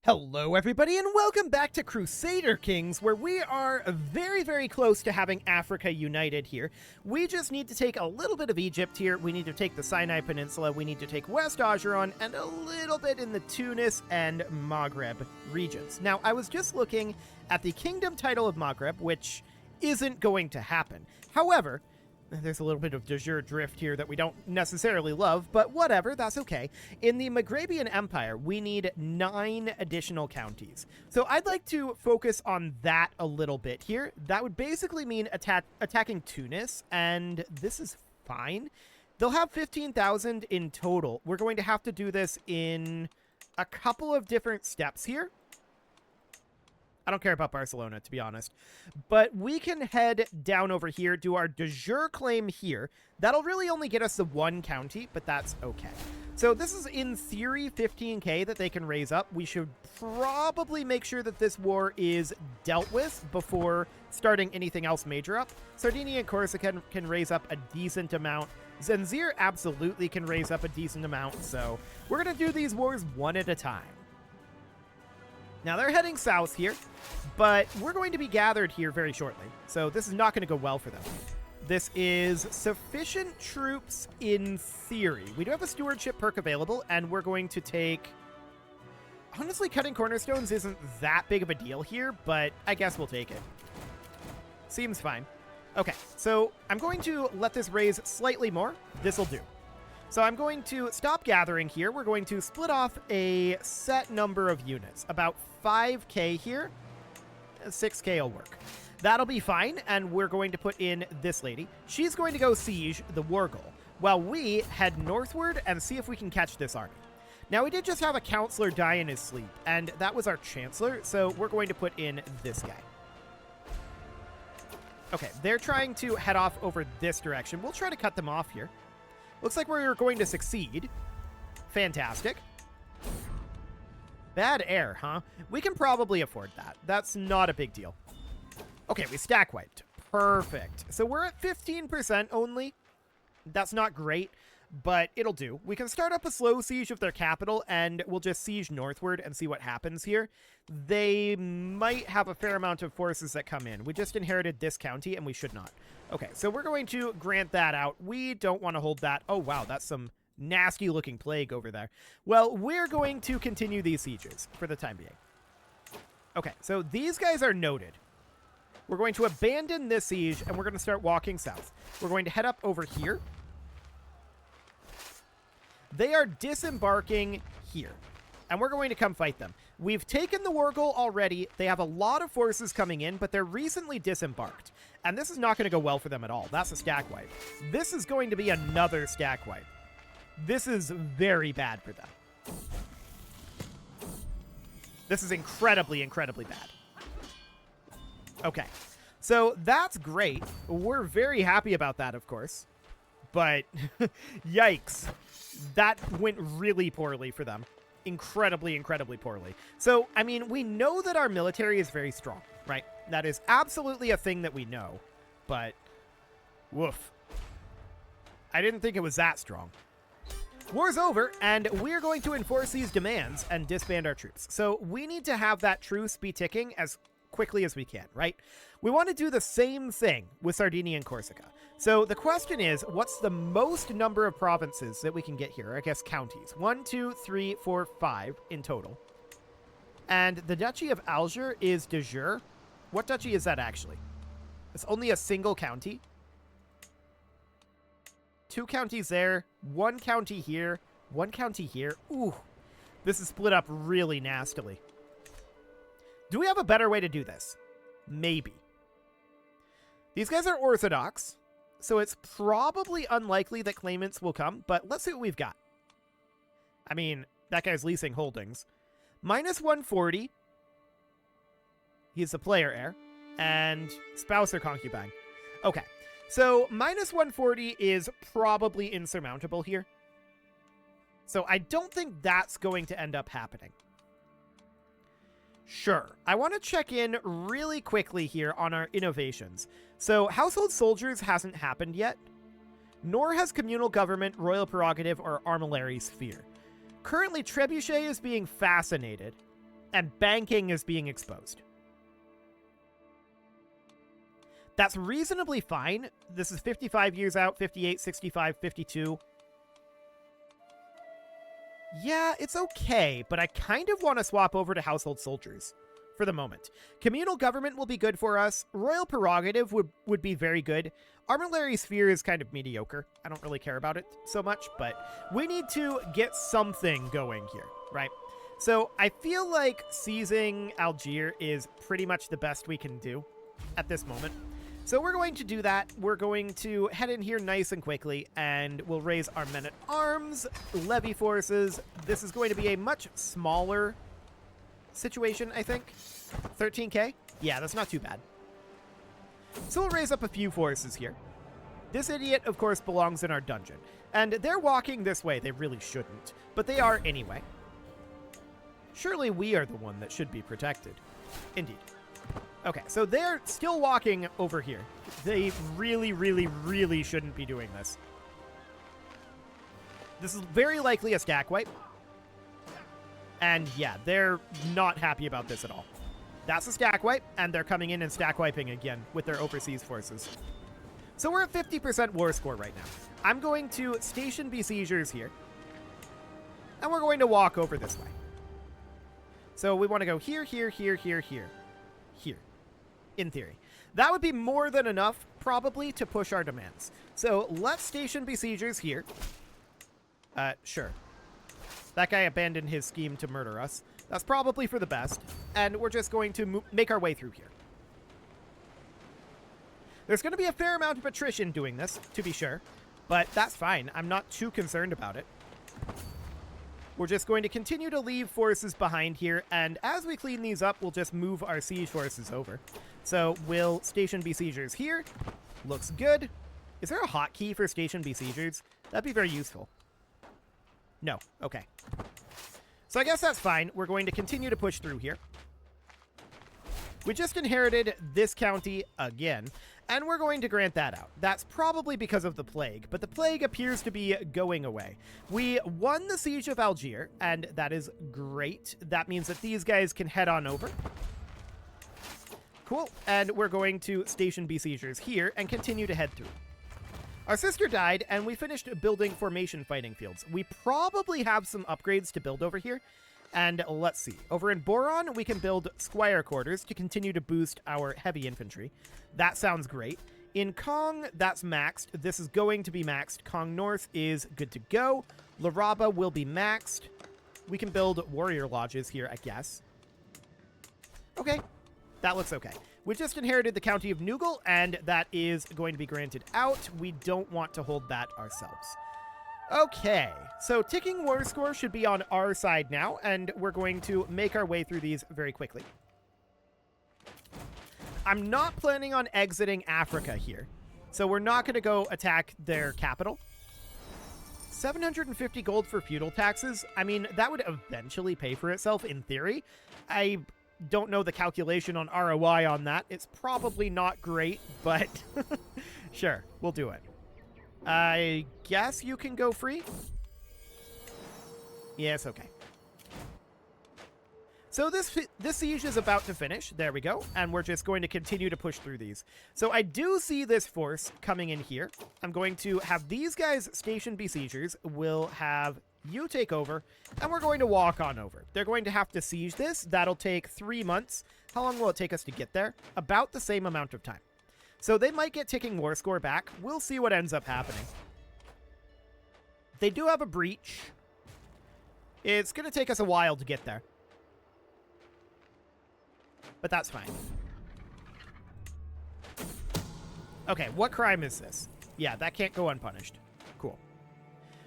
Hello everybody and welcome back to Crusader Kings, where we are very, very close to having Africa united here. We just need to take a little bit of Egypt here, we need to take the Sinai Peninsula, we need to take West Ajuran, and a little bit in the Tunis and Maghreb regions. Now, I was just looking at the Kingdom title of Maghreb, which isn't going to happen. However, there's a little bit of de jure drift here that we don't necessarily love, but whatever, that's okay. In the Maghrebian Empire, we need 9 additional counties. So I'd like to focus on that a little bit here. That would basically mean attacking Tunis, and this is fine. They'll have 15,000 in total. We're going to have to do this in a couple of different steps here. I don't care about Barcelona, to be honest. But we can head down over here, do our de jure claim here. That'll really only get us the 1 county, but that's okay. So this is, in theory, 15k that they can raise up. We should probably make sure that this war is dealt with before starting anything else major up. Sardinia and Corsica can raise up a decent amount. Zanzibar absolutely can raise up a decent amount. So we're going to do these wars one at a time. Now, they're heading south here, but we're going to be gathered here very shortly, so this is not going to go well for them. This is sufficient troops in theory. We do have a stewardship perk available, and we're going to take... Honestly, cutting cornerstones isn't that big of a deal here, but I guess we'll take it. Seems fine. Okay, so I'm going to let this raise slightly more. This'll do. So I'm going to stop gathering here. We're going to split off a set number of units. About 5k here. 6k will work. That'll be fine, and we're going to put in this lady. She's going to go siege the Wargol, while we head northward and see if we can catch this army. Now, we did just have a counselor die in his sleep, and that was our chancellor, so we're going to put in this guy. Okay, they're trying to head off over this direction. We'll try to cut them off here. Looks like we're going to succeed. Fantastic. Bad air, huh? We can probably afford that. That's not a big deal. Okay, we stack wiped. Perfect. So we're at 15% only. That's not great, but it'll do. We can start up a slow siege of their capital, and we'll just siege northward and see what happens here. They might have a fair amount of forces that come in. We just inherited this county, and we should not. Okay, so we're going to grant that out. We don't want to hold that. Oh, wow, that's some nasty-looking plague over there. Well, we're going to continue these sieges for the time being. Okay, so these guys are noted. We're going to abandon this siege, and we're going to start walking south. We're going to head up over here. They are disembarking here, and we're going to come fight them. We've taken the Wargol already. They have a lot of forces coming in, but they're recently disembarked, and this is not going to go well for them at all. That's a stack wipe. This is going to be another stack wipe. This is very bad for them. This is incredibly, incredibly bad. Okay, so that's great. We're very happy about that, of course, but yikes. That went really poorly for them. Incredibly, incredibly poorly. So, I mean, we know that our military is very strong, right? That is absolutely a thing that we know, but woof. I didn't think it was that strong. War's over, and we're going to enforce these demands and disband our troops. So we need to have that truce be ticking as quickly as we can, right? We want to do the same thing with Sardinia and Corsica. So the question is, what's the most number of provinces that we can get here? I guess counties. 1, 2, 3, 4, 5 in total. And the Duchy of Alger is de jure. What duchy is that actually? It's only a single county. 2 counties there, 1 county here, 1 county here. Ooh, this is split up really nastily. Do we have a better way to do this? Maybe. These guys are Orthodox, so it's probably unlikely that claimants will come, but let's see what we've got. I mean, that guy's leasing holdings. Minus 140. He's the player heir. And spouse or concubine. Okay, so minus 140 is probably insurmountable here. So I don't think that's going to end up happening. Sure. I want to check in really quickly here on our innovations. So household soldiers hasn't happened yet, nor has communal government, royal prerogative, or armillary sphere. Currently, Trebuchet is being fascinated, and banking is being exposed. That's reasonably fine. This is 55 years out, 58, 65, 52. Yeah, it's okay, but I kind of want to swap over to household soldiers for the moment. Communal government will be good for us. Royal prerogative would be very good. Armillary sphere is kind of mediocre. I don't really care about it so much, but we need to get something going here, right? So I feel like seizing Algiers is pretty much the best we can do at this moment. So we're going to do that. We're going to head in here nice and quickly, and we'll raise our men-at-arms, levy forces. This is going to be a much smaller situation, I think. 13k? Yeah, that's not too bad. So we'll raise up a few forces here. This idiot, of course, belongs in our dungeon. And they're walking this way. They really shouldn't, but they are anyway. Surely we are the one that should be protected. Indeed. Okay, so they're still walking over here. They really, really, really shouldn't be doing this. This is very likely a stack wipe. And yeah, they're not happy about this at all. That's a stack wipe, and they're coming in and stack wiping again with their overseas forces. So we're at 50% war score right now. I'm going to station besiegers here. And we're going to walk over this way. So we want to go here, here, here, here, here. Here. In theory. That would be more than enough, probably, to push our demands. So let's station besiegers here. Sure. That guy abandoned his scheme to murder us. That's probably for the best. And we're just going to make our way through here. There's going to be a fair amount of attrition doing this, to be sure. But that's fine. I'm not too concerned about it. We're just going to continue to leave forces behind here, and as we clean these up, we'll just move our siege forces over. So we'll station besiegers here. Looks good. Is there a hotkey for station besiegers? That'd be very useful. No. Okay. So I guess that's fine. We're going to continue to push through here. We just inherited this county again, and we're going to grant that out. That's probably because of the plague, but the plague appears to be going away. We won the siege of Algiers, and that is great. That means that these guys can head on over. Cool. And we're going to station besiegers here and continue to head through. Our sister died, and we finished building formation fighting fields. We probably have some upgrades to build over here. And let's see. Over in Boron, we can build squire quarters to continue to boost our heavy infantry. That sounds great. In Kong, that's maxed. This is going to be maxed. Kong North is good to go. Laraba will be maxed. We can build warrior lodges here, I guess. Okay. That looks okay. We just inherited the county of Nugal, and that is going to be granted out. We don't want to hold that ourselves. Okay, so ticking war score should be on our side now, and we're going to make our way through these very quickly. I'm not planning on exiting Africa here, so we're not going to go attack their capital. 750 gold for feudal taxes. I mean, that would eventually pay for itself in theory. I don't know the calculation on ROI on that. It's probably not great, but sure, we'll do it. I guess you can go free? Yes, okay. So this siege is about to finish. There we go. And we're just going to continue to push through these. So I do see this force coming in here. I'm going to have these guys station besiegers. We'll have you take over, and we're going to walk on over. They're going to have to siege this. That'll take 3 months. How long will it take us to get there? About the same amount of time. So they might get ticking war score back. We'll see what ends up happening. They do have a breach. It's going to take us a while to get there. But that's fine. Okay, what crime is this? Yeah, that can't go unpunished. Cool.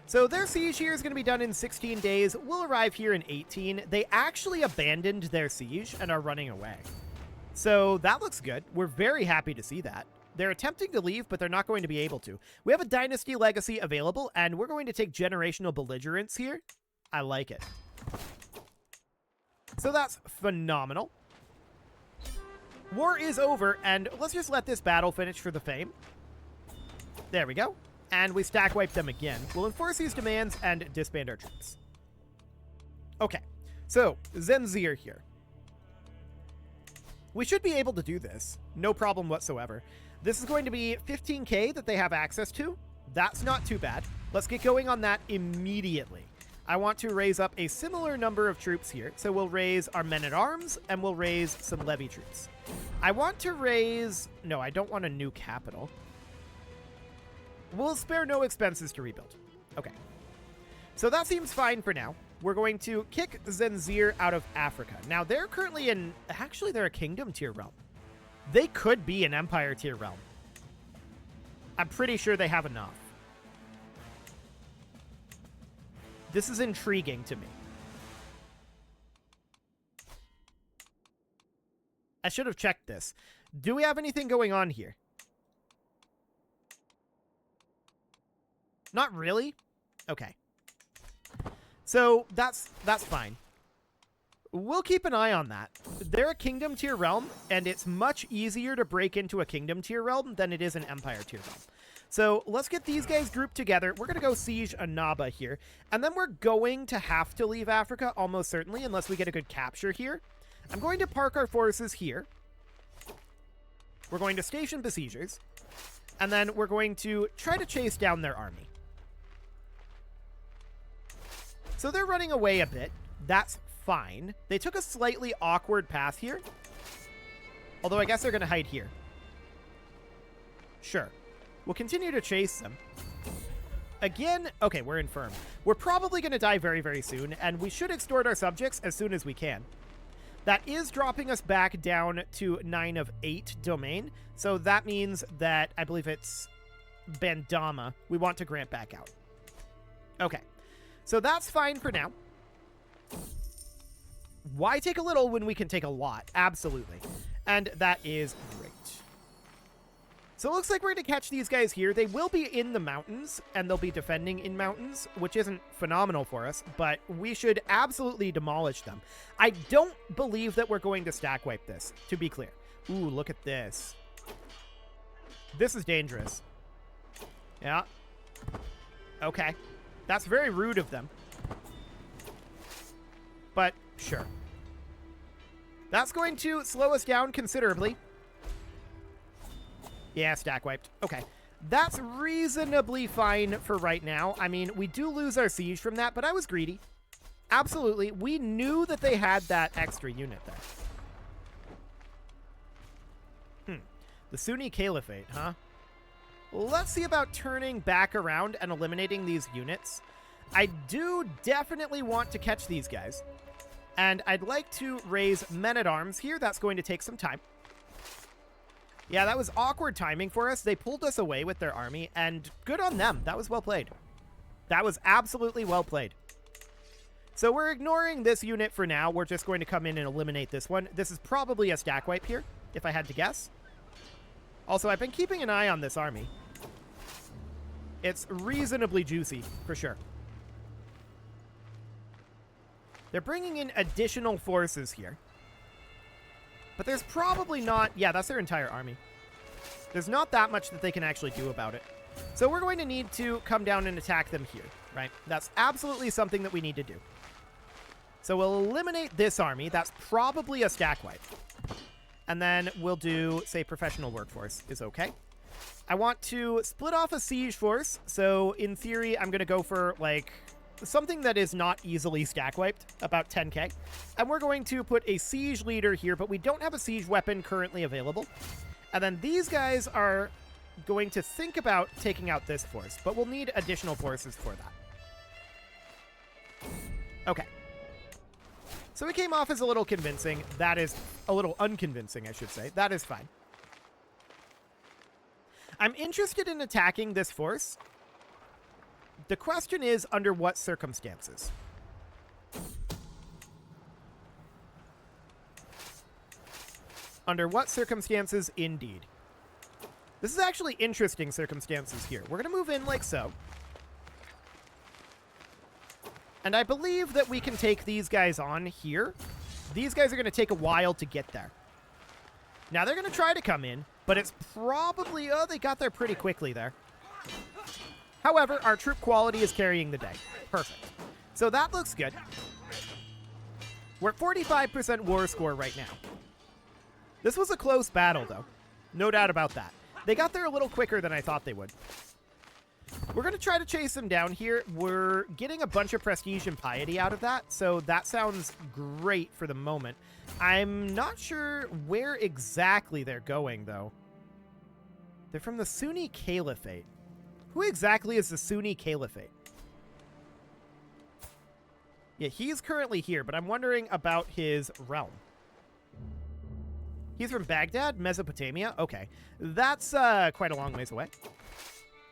So their siege here is going to be done in 16 days. We'll arrive here in 18. They actually abandoned their siege and are running away. So that looks good. We're very happy to see that. They're attempting to leave, but they're not going to be able to. We have a dynasty legacy available, and we're going to take generational belligerence here. I like it. So that's phenomenal. War is over, and let's just let this battle finish for the fame. There we go. And we stack wipe them again. We'll enforce these demands and disband our troops. Okay, so Zenzir here. We should be able to do this. No problem whatsoever. This is going to be 15k that they have access to. That's not too bad. Let's get going on that immediately. I want to raise up a similar number of troops here. So we'll raise our men-at-arms, and we'll raise some levy troops. I want to raise... No, I don't want a new capital. We'll spare no expenses to rebuild. Okay. So that seems fine for now. We're going to kick Zenzir out of Africa. Now, they're currently in... Actually, they're a kingdom tier realm. They could be an empire tier realm. I'm pretty sure they have enough. This is intriguing to me. I should have checked this. Do we have anything going on here? Not really? Okay. So that's fine. We'll keep an eye on that. They're a kingdom tier realm, and it's much easier to break into a kingdom tier realm than it is an empire tier realm. So let's get these guys grouped together. We're going to go siege Annaba here, and then we're going to have to leave Africa almost certainly unless we get a good capture here. I'm going to park our forces here. We're going to station besiegers, and then we're going to try to chase down their army. So they're running away a bit. That's fine. They took a slightly awkward path here. Although I guess they're going to hide here. Sure. We'll continue to chase them. Again, okay, we're infirm. We're probably going to die very, very soon, and we should extort our subjects as soon as we can. That is dropping us back down to 9 of 8 domain. So that means that I believe it's Bandama we want to grant back out. Okay. So that's fine for now. Why take a little when we can take a lot? Absolutely. And that is great. So it looks like we're going to catch these guys here. They will be in the mountains, and they'll be defending in mountains, which isn't phenomenal for us, but we should absolutely demolish them. I don't believe that we're going to stack wipe this, to be clear. Ooh, look at this. This is dangerous. Yeah. Okay. That's very rude of them. But, sure. That's going to slow us down considerably. Yeah, stack wiped. Okay. That's reasonably fine for right now. I mean, we do lose our siege from that, but I was greedy. Absolutely. We knew that they had that extra unit there. The Sunni Caliphate, huh? Let's see about turning back around and eliminating these units. I do definitely want to catch these guys. And I'd like to raise men-at-arms here. That's going to take some time. Yeah, that was awkward timing for us. They pulled us away with their army, and good on them. That was well played. That was absolutely well played. So we're ignoring this unit for now. We're just going to come in and eliminate this one. This is probably a stack wipe here, if I had to guess. Also, I've been keeping an eye on this army. It's reasonably juicy, for sure. They're bringing in additional forces here. But there's probably not... Yeah, that's their entire army. There's not that much that they can actually do about it. So we're going to need to come down and attack them here, right? That's absolutely something that we need to do. So we'll eliminate this army. That's probably a stack wipe. And then we'll do, say, professional workforce is okay. I want to split off a siege force. So in theory, I'm going to go for, like... something that is not easily stack wiped, about 10k. And we're going to put a siege leader here, but we don't have a siege weapon currently available. And then these guys are going to think about taking out this force, but we'll need additional forces for that. Okay. So it came off as a little convincing. That is a little unconvincing, I should say. That is fine. I'm interested in attacking this force. The question is, under what circumstances? Under what circumstances, indeed. This is actually interesting circumstances here. We're going to move in like so. And I believe that we can take these guys on here. These guys are going to take a while to get there. Now, they're going to try to come in, but it's probably... Oh, they got there pretty quickly there. However, our troop quality is carrying the day. Perfect. So that looks good. We're at 45% war score right now. This was a close battle, though. No doubt about that. They got there a little quicker than I thought they would. We're going to try to chase them down here. We're getting a bunch of prestige and piety out of that, so that sounds great for the moment. I'm not sure where exactly they're going, though. They're from the Sunni Caliphate. Who exactly is the Sunni Caliphate? Yeah, he's currently here, but I'm wondering about his realm. He's from Baghdad, Mesopotamia? Okay. That's quite a long ways away.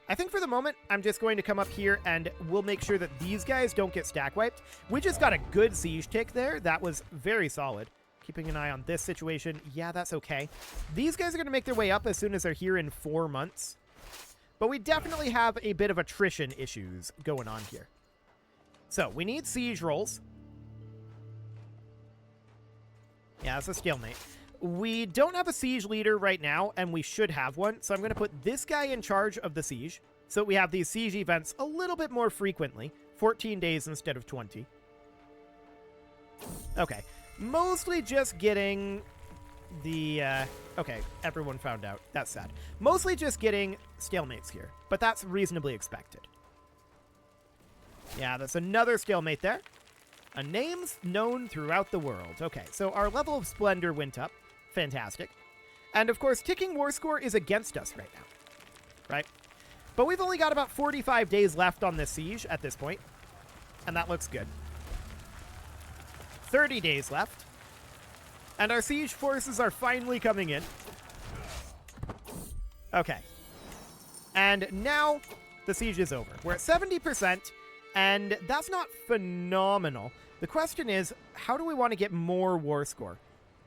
I think for the moment, I'm just going to come up here and we'll make sure that these guys don't get stack wiped. We just got a good siege tick there. That was very solid. Keeping an eye on this situation. Yeah, that's okay. These guys are going to make their way up as soon as they're here in 4 months. But we definitely have a bit of attrition issues going on here. So, we need siege rolls. Yeah, that's a stalemate. We don't have a siege leader right now, and we should have one. So I'm going to put this guy in charge of the siege, so we have these siege events a little bit more frequently. 14 days instead of 20. Okay. Mostly just getting the... okay, everyone found out. That's sad. Mostly just getting stalemates here, but that's reasonably expected. Yeah, that's another stalemate there. A name's known throughout the world. Okay, so our level of splendor went up. Fantastic. And of course, ticking war score is against us right now. Right? But we've only got about 45 days left on this siege at this point. And that looks good. 30 days left. And our siege forces are finally coming in. Okay. And now the siege is over. We're at 70%, and that's not phenomenal. The question is, how do we want to get more war score?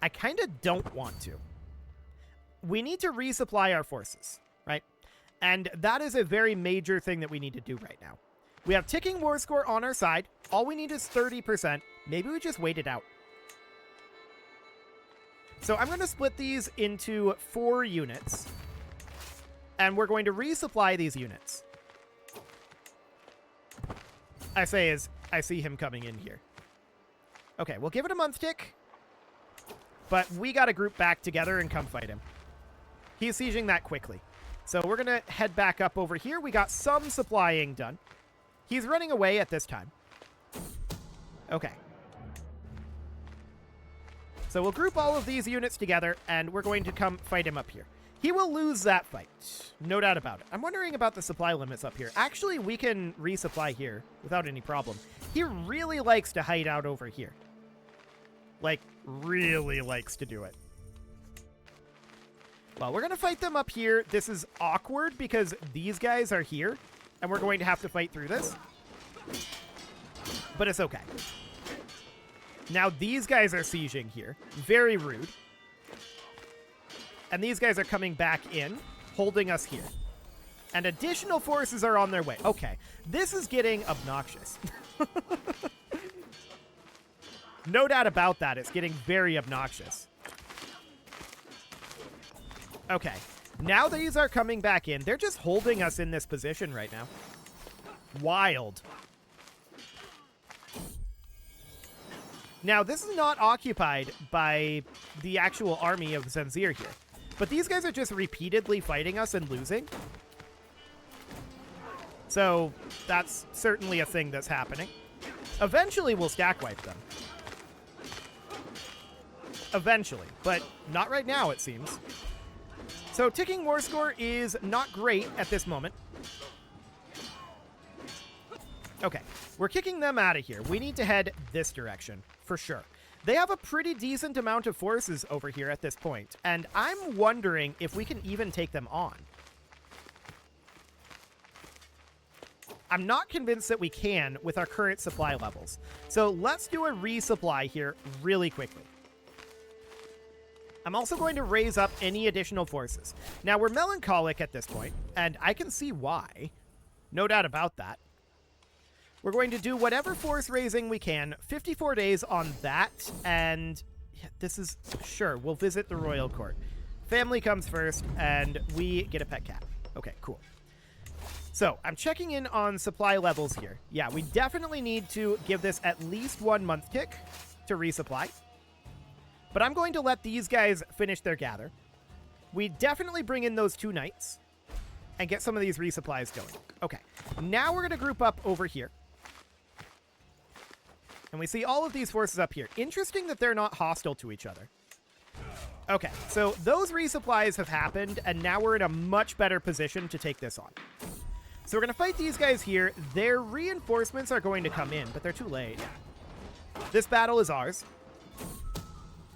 I kind of don't want to. We need to resupply our forces, right? And that is a very major thing that we need to do right now. We have ticking war score on our side. All we need is 30%. Maybe we just wait it out. So I'm going to split these into 4 units. And we're going to resupply these units. I say as I see him coming in here. Okay, we'll give it a month tick. But we got to group back together and come fight him. He's sieging that quickly. So we're going to head back up over here. We got some supplying done. He's running away at this time. Okay. So we'll group all of these units together, and we're going to come fight him up here. He will lose that fight. No doubt about it. I'm wondering about the supply limits up here. Actually, we can resupply here without any problem. He really likes to hide out over here. Like, really likes to do it. Well, we're going to fight them up here. This is awkward because these guys are here, and we're going to have to fight through this. But it's okay. Now these guys are sieging here. Very rude. And these guys are coming back in, holding us here. And additional forces are on their way. Okay, this is getting obnoxious. No doubt about that. It's getting very obnoxious. Okay, now these are coming back in. They're just holding us in this position right now. Wild. Now, this is not occupied by the actual army of Zanzir here. But these guys are just repeatedly fighting us and losing. So, that's certainly a thing that's happening. Eventually, we'll stack wipe them. Eventually, but not right now, it seems. So, ticking war score is not great at this moment. Okay, we're kicking them out of here. We need to head this direction, for sure. They have a pretty decent amount of forces over here at this point, and I'm wondering if we can even take them on. I'm not convinced that we can with our current supply levels. So let's do a resupply here really quickly. I'm also going to raise up any additional forces. Now, we're melancholic at this point, and I can see why. No doubt about that. We're going to do whatever force raising we can. 54 days on that, and yeah, this is... Sure, we'll visit the royal court. Family comes first, and we get a pet cat. Okay, cool. So, I'm checking in on supply levels here. Yeah, we definitely need to give this at least 1 month tick to resupply. But I'm going to let these guys finish their gather. We definitely bring in those 2 knights and get some of these resupplies going. Okay, now we're going to group up over here. And we see all of these forces up here. Interesting that they're not hostile to each other. Okay, so those resupplies have happened, and now we're in a much better position to take this on. So we're going to fight these guys here. Their reinforcements are going to come in, but they're too late. This battle is ours.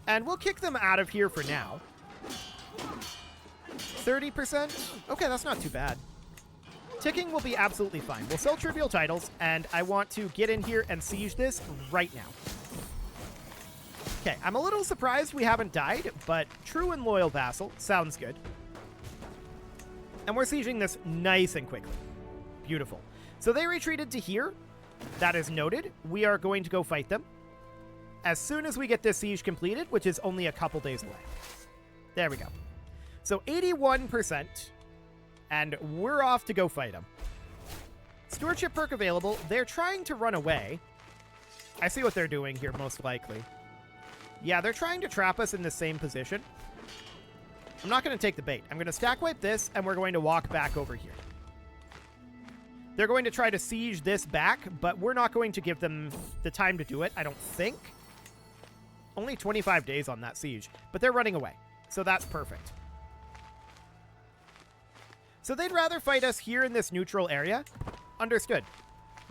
And we'll kick them out of here for now. 30%? Okay, that's not too bad. Ticking will be absolutely fine. We'll sell trivial titles, and I want to get in here and siege this right now. Okay, I'm a little surprised we haven't died, but true and loyal vassal sounds good. And we're sieging this nice and quickly. Beautiful. So they retreated to here. That is noted. We are going to go fight them as soon as we get this siege completed, which is only a couple days away. There we go. So 81%, and we're off to go fight them. Stewardship perk available. They're trying to run away. I see what they're doing here, most likely. Yeah, they're trying to trap us in the same position. I'm not going to take the bait. I'm going to stack wipe this, and we're going to walk back over here. They're going to try to siege this back, but we're not going to give them the time to do it, I don't think. Only 25 days on that siege, but they're running away, so that's perfect. So they'd rather fight us here in this neutral area? Understood.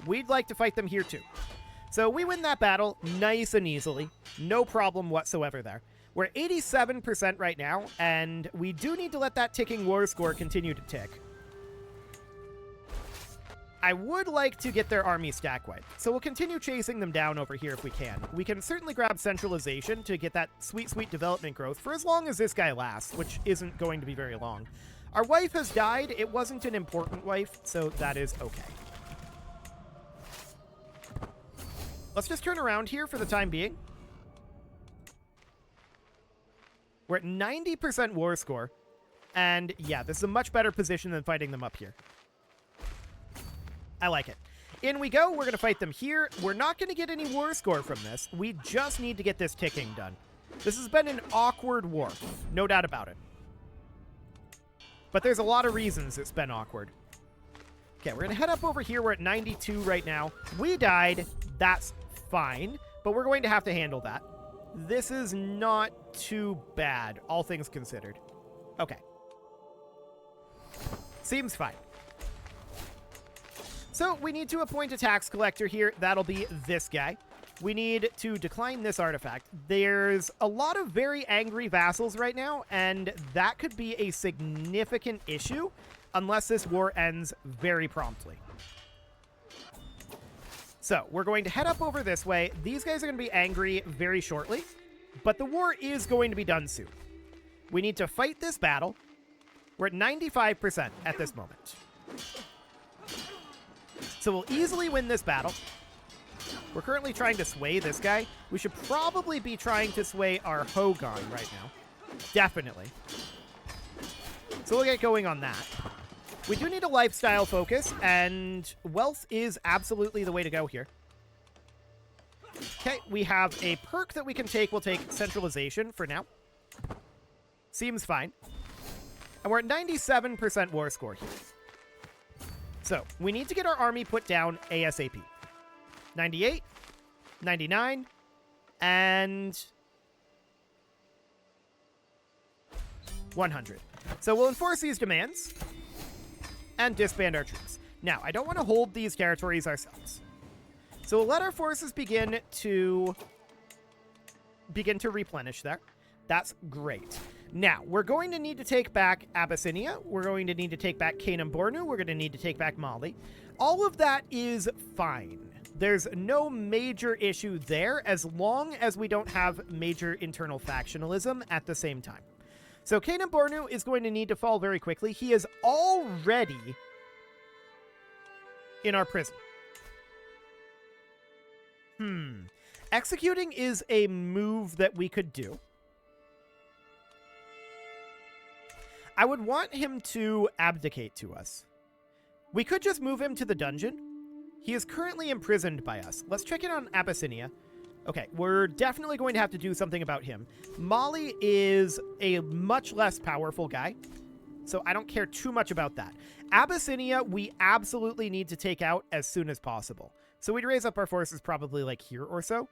We'd like to fight them here too. So we win that battle nice and easily. No problem whatsoever there. We're 87% right now, and we do need to let that ticking war score continue to tick. I would like to get their army stack wiped, so we'll continue chasing them down over here if we can. We can certainly grab centralization to get that sweet, sweet development growth for as long as this guy lasts, which isn't going to be very long. Our wife has died. It wasn't an important wife, so that is okay. Let's just turn around here for the time being. We're at 90% war score, and yeah, this is a much better position than fighting them up here. I like it. In we go. We're going to fight them here. We're not going to get any war score from this. We just need to get this ticking done. This has been an awkward war. No doubt about it. But there's a lot of reasons it's been awkward. Okay, we're going to head up over here. We're at 92 right now. We died. That's fine. But we're going to have to handle that. This is not too bad, all things considered. Okay. Seems fine. So we need to appoint a tax collector here. That'll be this guy. We need to decline this artifact. There's a lot of very angry vassals right now, and that could be a significant issue unless this war ends very promptly. So we're going to head up over this way. These guys are going to be angry very shortly, but the war is going to be done soon. We need to fight this battle. We're at 95% at this moment. So we'll easily win this battle. We're currently trying to sway this guy. We should probably be trying to sway our Hogan right now. Definitely. So we'll get going on that. We do need a lifestyle focus, and wealth is absolutely the way to go here. Okay, we have a perk that we can take. We'll take centralization for now. Seems fine. And we're at 97% war score here. So, we need to get our army put down ASAP. 98, 99, and 100. So we'll enforce these demands and disband our troops. Now, I don't want to hold these territories ourselves. So we'll let our forces begin to replenish there. That's great. Now, we're going to need to take back Abyssinia. We're going to need to take back Kanem Bornu. We're going to need to take back Mali. All of that is fine. There's no major issue there as long as we don't have major internal factionalism at the same time. So Kanem Bornu is going to need to fall very quickly. He is already in our prison. Executing is a move that we could do. I would want him to abdicate to us. We could just move him to the dungeon. He is currently imprisoned by us. Let's check in on Abyssinia. Okay, we're definitely going to have to do something about him. Mali is a much less powerful guy, so I don't care too much about that. Abyssinia, we absolutely need to take out as soon as possible. So we'd raise up our forces probably like here or so.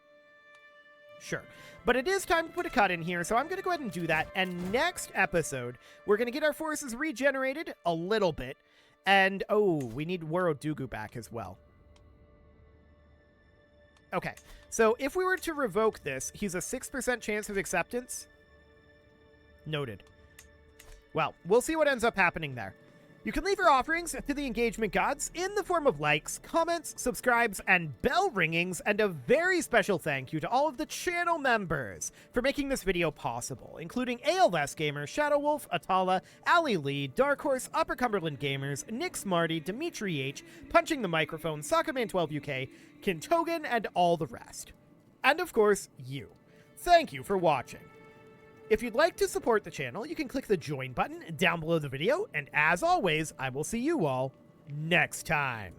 Sure. But it is time to put a cut in here, so I'm going to go ahead and do that. And next episode, we're going to get our forces regenerated a little bit. And, oh, we need Warodugu back as well. Okay, so if we were to revoke this, he's a 6% chance of acceptance. Noted. Well, we'll see what ends up happening there. You can leave your offerings to the engagement gods in the form of likes, comments, subscribes, and bell ringings, and a very special thank you to all of the channel members for making this video possible, including ALS Gamer, Shadow Wolf, Atala, Ali Lee, Dark Horse, Upper Cumberland Gamers, Nick Smarty, Dimitri H, Punching the Microphone, Soccerman12UK, Kintogan, and all the rest. And of course, you. Thank you for watching. If you'd like to support the channel, you can click the join button down below the video, and as always, I will see you all next time.